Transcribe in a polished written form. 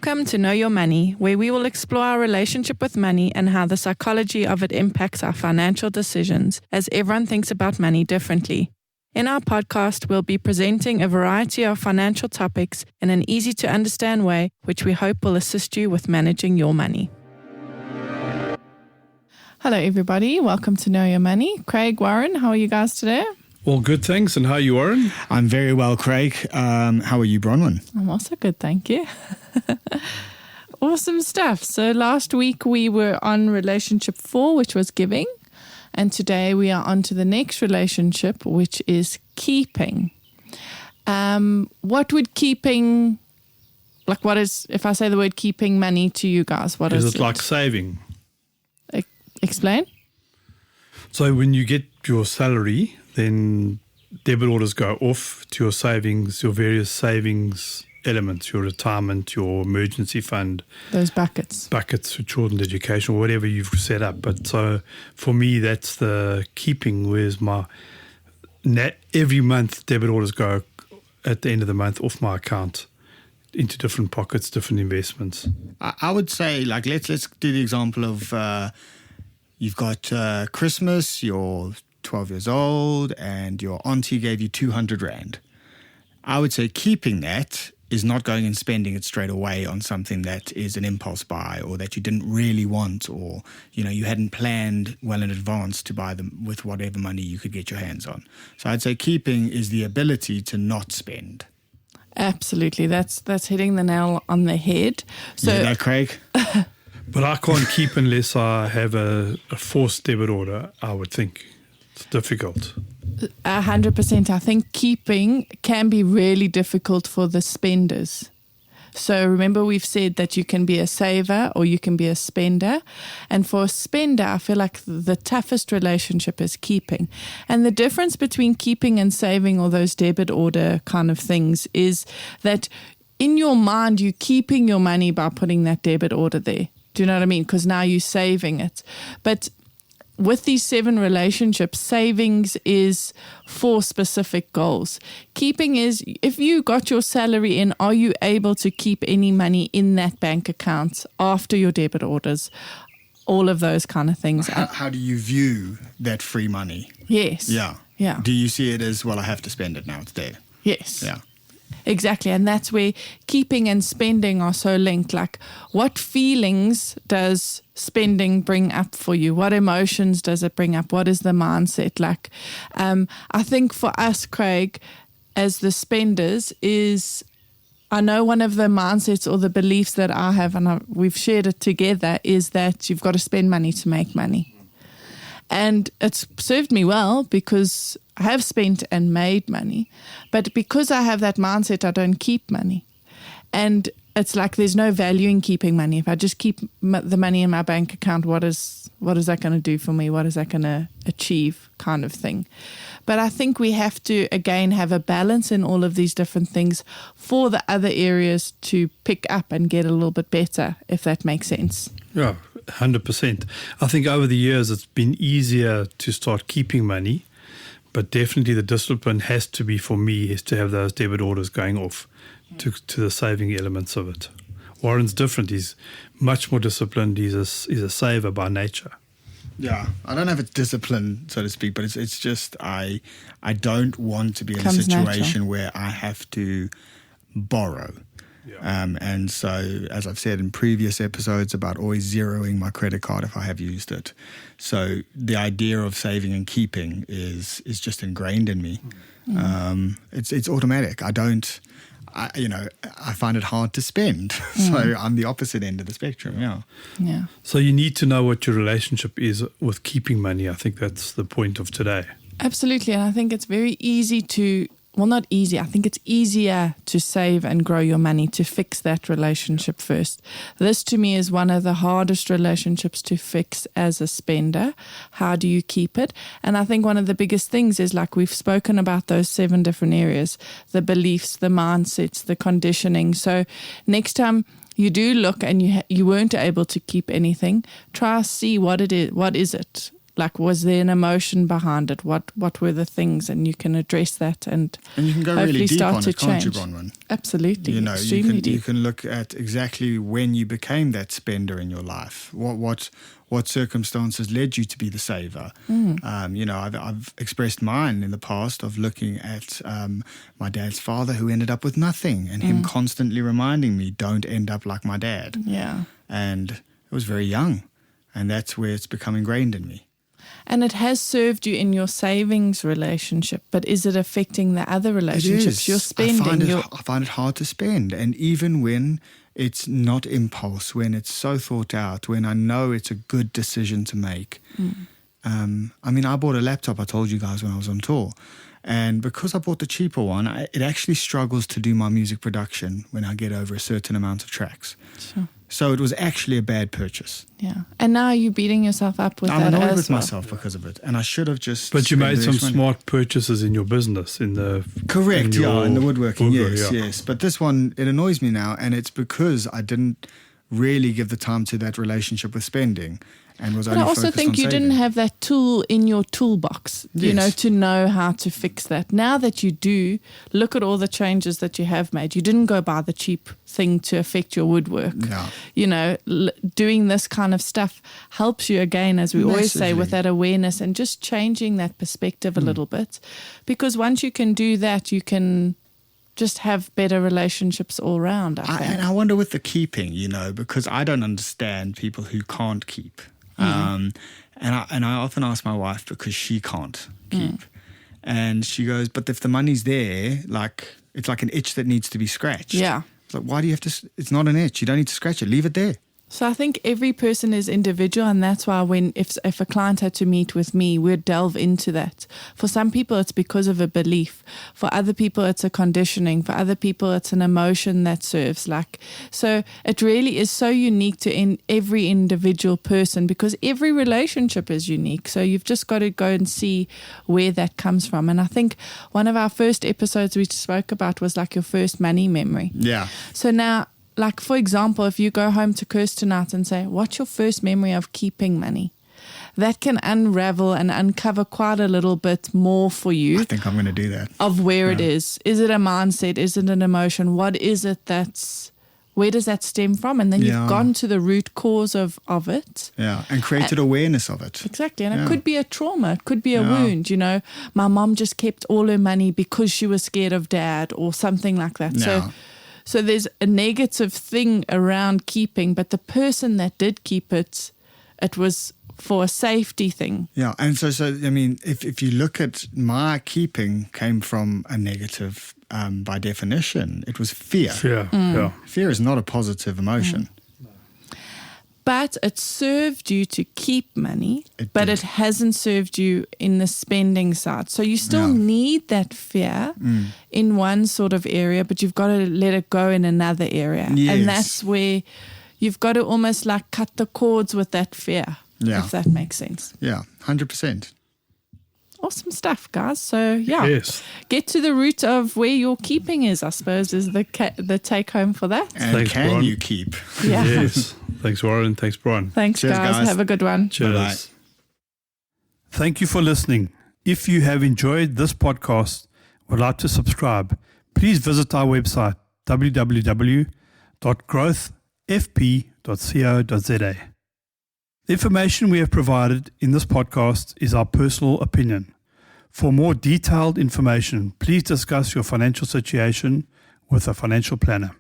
Welcome to Know Your Money, where we will explore our relationship with money and how the psychology of it impacts our financial decisions, as everyone thinks about money differently. In our podcast, we'll be presenting a variety of financial topics in an easy-to-understand way, which we hope will assist you with managing your money. Hello, everybody. Welcome to Know Your Money. Craig, Warren, how are you guys today? All good, thanks. And how are you, Warren? I'm very well, Craig. How are you, Bronwyn? I'm also good, thank you. Awesome stuff. So last week we were on relationship 4, which was giving. And today we are on to the next relationship, which is keeping. What would keeping, what is, if I say the word keeping money to you guys, what is it? Is it like saving? Explain. So when you get your salary, then debit orders go off to your savings, your various savings elements, your retirement, your emergency fund. Those buckets. Buckets for children's education or whatever you've set up. But so for me, that's the keeping, whereas every month debit orders go at the end of the month off my account into different pockets, different investments. I would say, let's do the example of you've got Christmas, you're 12 years old, and your auntie gave you 200 Rand. I would say keeping that is not going and spending it straight away on something that is an impulse buy or that you didn't really want, or you hadn't planned well in advance to buy them with whatever money you could get your hands on. So I'd say keeping is the ability to not spend. Absolutely. That's hitting the nail on the head. So yeah, that, Craig? But I can't keep unless I have a forced debit order, I would think. It's difficult. 100%. I think keeping can be really difficult for the spenders. So remember, we've said that you can be a saver or you can be a spender. And for a spender, I feel like the toughest relationship is keeping. And the difference between keeping and saving, or those debit order kind of things, is that in your mind, you're keeping your money by putting that debit order there. Do you know what I mean? Because now you're saving it. But with these 7 relationships, savings is for specific goals. Keeping is, if you got your salary in, are you able to keep any money in that bank account after your debit orders? All of those kind of things. How do you view that free money? Yes. Yeah. Do you see it as, well, I have to spend it now, it's there? Yes. Yeah. Exactly. And that's where keeping and spending are so linked. Like, what feelings does spending bring up for you? What emotions does it bring up? What is the mindset like? I think for us, Craig, as the spenders, I know one of the mindsets or the beliefs that I have, and we've shared it together, is that you've got to spend money to make money. And it's served me well because I have spent and made money. But because I have that mindset, I don't keep money. And it's like there's no value in keeping money. If I just keep the money in my bank account, what is that going to do for me? What is that going to achieve, kind of thing? But I think we have to, again, have a balance in all of these different things for the other areas to pick up and get a little bit better, if that makes sense. Yeah, 100%. I think over the years it's been easier to start keeping money, but definitely the discipline has to be, for me, is to have those debit orders going off to the saving elements of it. Warren's different. He's much more disciplined. He's a saver by nature. Yeah, I don't have a discipline, so to speak, but it's just I don't want to be in a situation where I have to borrow. Yeah. And so, as I've said in previous episodes about always zeroing my credit card if I have used it. So the idea of saving and keeping is just ingrained in me. It's automatic. I find it hard to spend. So I'm the opposite end of the spectrum. Yeah. So you need to know what your relationship is with keeping money. I think that's the point of today. Absolutely. And I think it's very easy to, well, not easy. I think it's easier to save and grow your money, to fix that relationship first. This to me is one of the hardest relationships to fix as a spender. How do you keep it? And I think one of the biggest things is, like we've spoken about, those 7 different areas, the beliefs, the mindsets, the conditioning. So next time you do look and you weren't able to keep anything, try see what it is. What is it? Like, was there an emotion behind it? What were the things? And you can address that and you can go hopefully really deep start on to it, can't you, change. Bronwyn? Absolutely, You know, extremely you deep. can look at exactly when you became that spender in your life. What circumstances led you to be the saver? You know, I've expressed mine in the past of looking at my dad's father who ended up with nothing, and him constantly reminding me, "Don't end up like my dad." Yeah. And I was very young, and that's where it's become ingrained in me. And it has served you in your savings relationship, but is it affecting the other relationships? It is. You're spending. I find it hard to spend. And even when it's not impulse, when it's so thought out, when I know it's a good decision to make. I mean, I bought a laptop, I told you guys, when I was on tour. And because I bought the cheaper one, it actually struggles to do my music production when I get over a certain amount of tracks. Sure. So it was actually a bad purchase. Yeah. And now you're beating yourself up with I'm that annoyed as with well. myself because of it. And I should have just... But you spent made the some rest money. smart purchases in your business, in the Correct, in the woodworking, yes, yeah. yes. But this one, it annoys me now, and it's because I didn't really give the time to that relationship with spending, and was But only I also focused think on you didn't saving. have that tool in your toolbox, you Yes. know, to know how to fix that. Now that you do, look at all the changes that you have made. You didn't go buy the cheap thing to affect your woodwork. No. You know, doing this kind of stuff helps you, again, as we always say, with Massively. that awareness and just changing that perspective a little bit. Because once you can do that, you can just have better relationships all around, I think. And I wonder with the keeping, you know, because I don't understand people who can't keep. And I often ask my wife because she can't keep. And she goes, but if the money's there, like, it's like an itch that needs to be scratched. Yeah. It's like, why do you have to, it's not an itch. You don't need to scratch it. Leave it there. So I think every person is individual, and that's why if a client had to meet with me, we'd delve into that. For some people, it's because of a belief. For other people, it's a conditioning. For other people, it's an emotion that serves. So it really is so unique to every individual person, because every relationship is unique. So you've just got to go and see where that comes from. And I think one of our first episodes we spoke about was like your first money memory. Yeah. So now, like, for example, if you go home to Kirst tonight and say, what's your first memory of keeping money? That can unravel and uncover quite a little bit more for you I think I'm going to do that. of where it is. Is it a mindset? Is it an emotion? What is it where does that stem from? And then Yeah. you've gone to the root cause of it. Yeah. And created awareness of it. Exactly. And Yeah. it could be a trauma. It could be a Yeah. wound. You know, my mom just kept all her money because she was scared of dad or something like that. Yeah. So there's a negative thing around keeping, but the person that did keep it was for a safety thing. Yeah, and so I mean, if you look at my keeping came from a negative by definition. It was fear. Yeah. Fear is not a positive emotion. But it served you to keep money, It but did. it hasn't served you in the spending side. So you still Yeah. need that fear in one sort of area, but you've got to let it go in another area. Yes. And that's where you've got to almost like cut the cords with that fear, Yeah. if that makes sense. Yeah, 100%. Awesome stuff, guys. So, yeah, Yes. get to the root of where your keeping is, I suppose, is the take home for that. And Thanks, can Brian. you keep? Yeah. Yes. Thanks, Warren. Thanks, Brian. Thanks, Cheers, guys. Have a good one. Cheers. Bye-bye. Thank you for listening. If you have enjoyed this podcast, would like to subscribe, please visit our website, www.growthfp.co.za. The information we have provided in this podcast is our personal opinion. For more detailed information, please discuss your financial situation with a financial planner.